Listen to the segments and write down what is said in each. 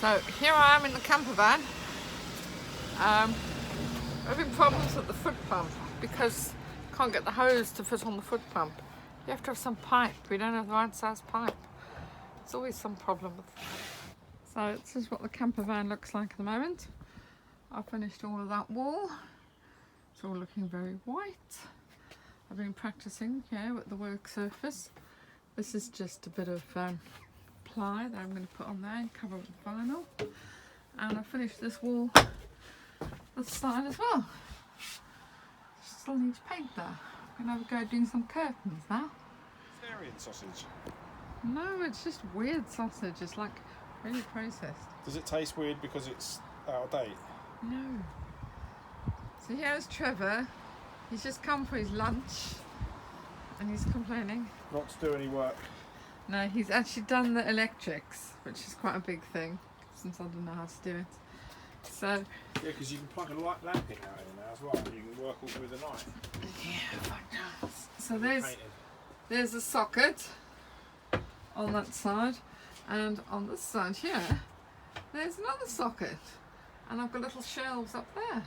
So here I am in the camper van. Having problems with the foot pump because I can't get the hose to fit on the foot pump. You have to have some pipe. We don't have the right size pipe. There's always some problem with that. So this is what the camper van looks like at the moment. I finished all of that wall. It's all looking very white. I've been practicing here with the work surface. This is just a bit of ply that I'm going to put on there and cover with vinyl. And I finished this wall this side as well. Still need to paint there. I'm going to have a go doing some curtains now. Vegetarian sausage. No, it's just weird sausage. It's like really processed. Does it taste weird because it's out of date? No. So here's Trevor. He's just come for his lunch and he's complaining. Not to do any work. No, he's actually done the electrics, which is quite a big thing since I don't know how to do it. So yeah, because you can plug a light lamp in out in there as well. You can work all through the night. Yeah. So there's a socket on that side, and on this side here, there's another socket, and I've got little shelves up there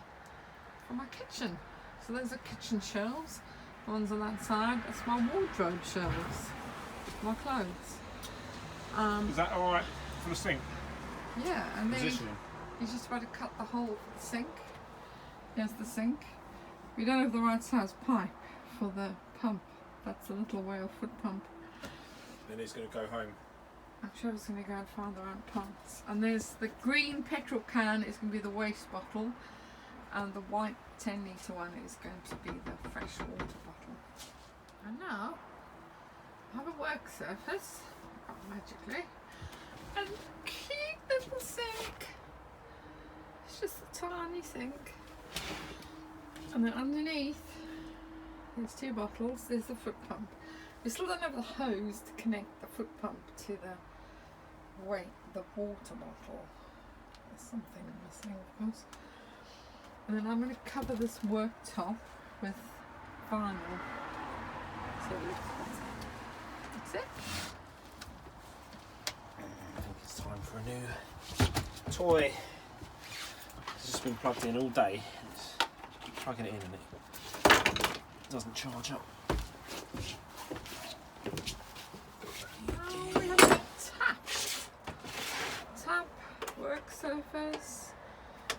for my kitchen. So those are kitchen shelves. The ones on that side, that's my wardrobe shelves, my clothes. Is that all right for the sink? Yeah, and then Positioning. he's just about to cut the hole for the sink. Here's the sink. We don't have the right size pipe for the pump. That's a little whale foot pump. Then he's going to go home. I'm sure he's going to go and find the right pumps. And there's the green petrol can is going to be the waste bottle, and the white 10 litre one is going to be the fresh water bottle. And now I have a work surface, magically, and cute little sink. It's just a tiny sink. And then underneath, there's two bottles. There's the foot pump. We still don't have the hose to connect the foot pump to the water bottle. There's something missing, of course. And then I'm going to cover this worktop with vinyl. So that's it. I think it's time for a new toy. It's just been plugged in all day. It's plugging it in and it doesn't charge up. Oh, we have a tap, work surface,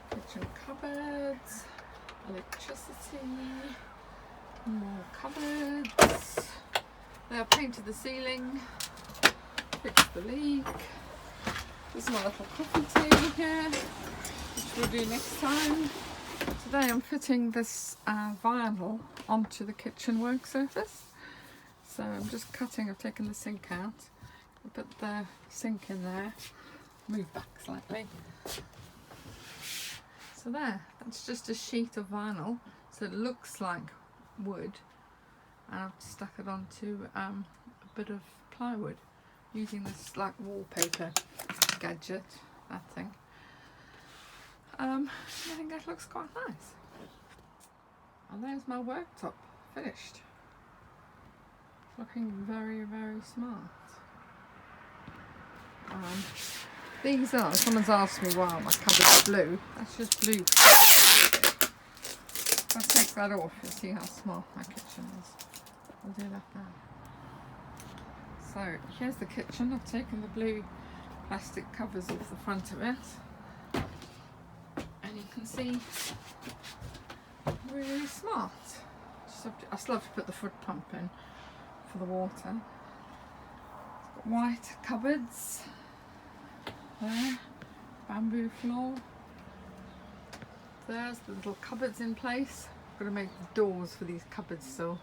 kitchen cupboards, electricity, more cupboards. They have painted the ceiling, fixed the leak. There's my little coffee table here, which we'll do next time. Today I'm fitting this vinyl onto the kitchen work surface. So I'm just cutting, I've taken the sink out, I put the sink in there, move back slightly. So there, that's just a sheet of vinyl, so it looks like wood, and I've stuck it onto a bit of plywood using this like wallpaper gadget, that thing. I think that looks quite nice. And there's my worktop finished. Looking very, very smart. These are, someone's asked me why my cupboard's blue. That's just blue. If I take that off, you'll see how small my kitchen is. I'll do that now. So here's the kitchen. I've taken the blue plastic covers off the front of it. And you can see, really smart. I still have to put the foot pump in for the water. It's got white cupboards there, bamboo floor. There's the little cupboards in place. I've got to make the doors for these cupboards still,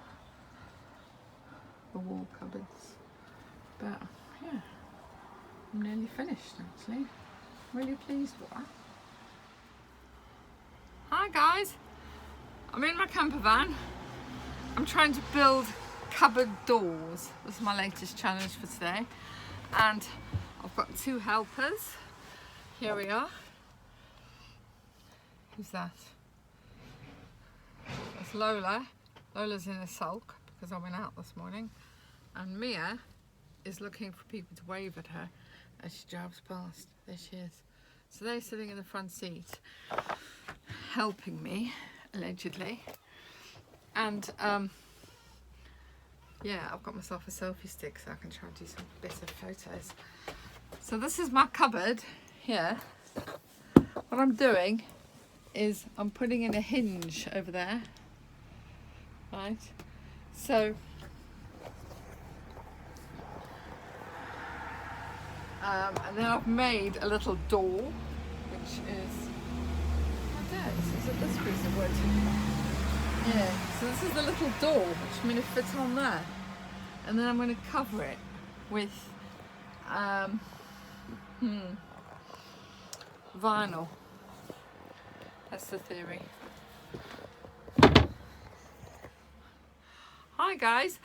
the wall cupboards. But yeah, I'm nearly finished actually. Really pleased with that. Hi guys, I'm in my camper van. I'm trying to build cupboard doors. This is my latest challenge for today, and I've got two helpers. Here we are. Who's that? That's Lola. Lola's in a sulk because I went out this morning, and Mia is looking for people to wave at her as she drives past. There she is. So they're sitting in the front seat, helping me, allegedly. And yeah, I've got myself a selfie stick so I can try and do some better photos. So this is my cupboard here. What I'm doing is I'm putting in a hinge over there, right? So and then I've made a little door, which is, I don't know, is it this piece of wood? Yeah, so this is the little door, which I'm going to fit on there. And then I'm going to cover it with vinyl. That's the theory. Hi guys.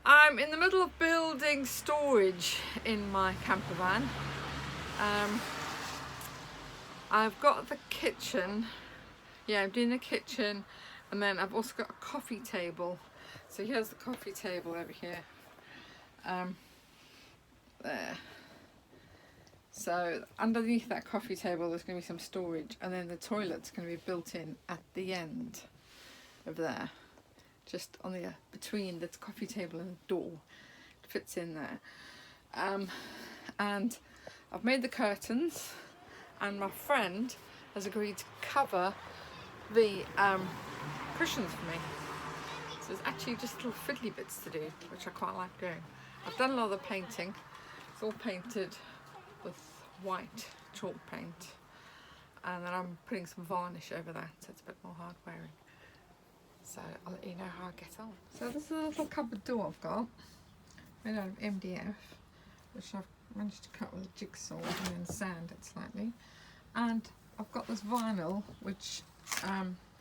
I'm in the middle of building storage in my camper van. I've got the kitchen. Yeah, I'm doing the kitchen, and then I've also got a coffee table. So here's the coffee table over here. There. So underneath that coffee table there's going to be some storage, and then the toilet's going to be built in at the end over there, just on the between the coffee table and the door. It fits in there. And I've made the curtains, and my friend has agreed to cover the cushions for me. So there's actually just little fiddly bits to do, which I quite like doing. I've done a lot of the painting. It's all painted with white chalk paint, and then I'm putting some varnish over that so it's a bit more hard wearing. So I'll let you know how I get on. So this is a little cupboard door I've got, made out of MDF, which I've managed to cut with a jigsaw and then sand it slightly. And I've got this vinyl which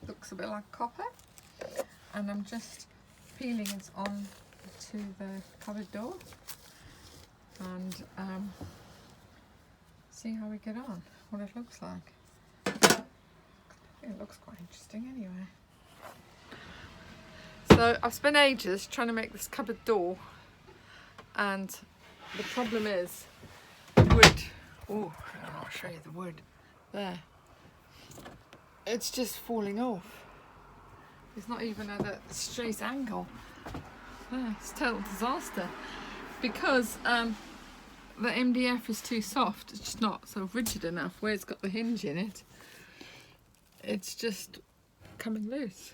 looks a bit like copper, and I'm just peeling it on to the cupboard door and see how we get on, what it looks like. It looks quite interesting anyway. So I've spent ages trying to make this cupboard door, and the problem is the wood. Oh, I'll show you the wood there. It's just falling off. It's not even at a straight angle. Yeah, it's a total disaster because the MDF is too soft. It's just not so rigid enough. Where it's got the hinge in it, it's just coming loose.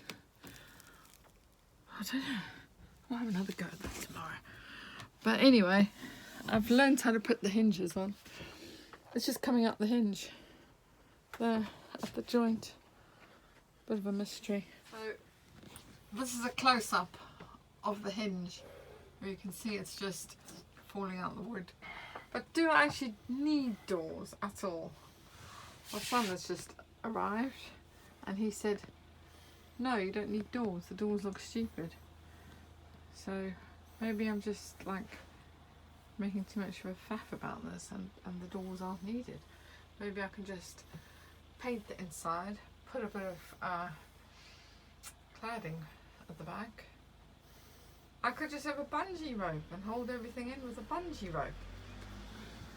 I don't know. I'll have another go at that tomorrow. But anyway, I've learned how to put the hinges on. It's just coming up the hinge there at the joint. Bit of a mystery. So this is a close-up of the hinge, where you can see it's just falling out the wood. But do I actually need doors at all? My son has just arrived and he said, no, you don't need doors, the doors look stupid. So maybe I'm just like making too much of a faff about this, and the doors aren't needed. Maybe I can just paint the inside, put a bit of cladding at the back. I could just have a bungee rope and hold everything in with a bungee rope.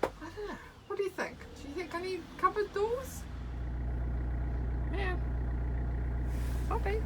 I don't know. What do you think? Do you think I need cupboard doors? Yeah. Okay.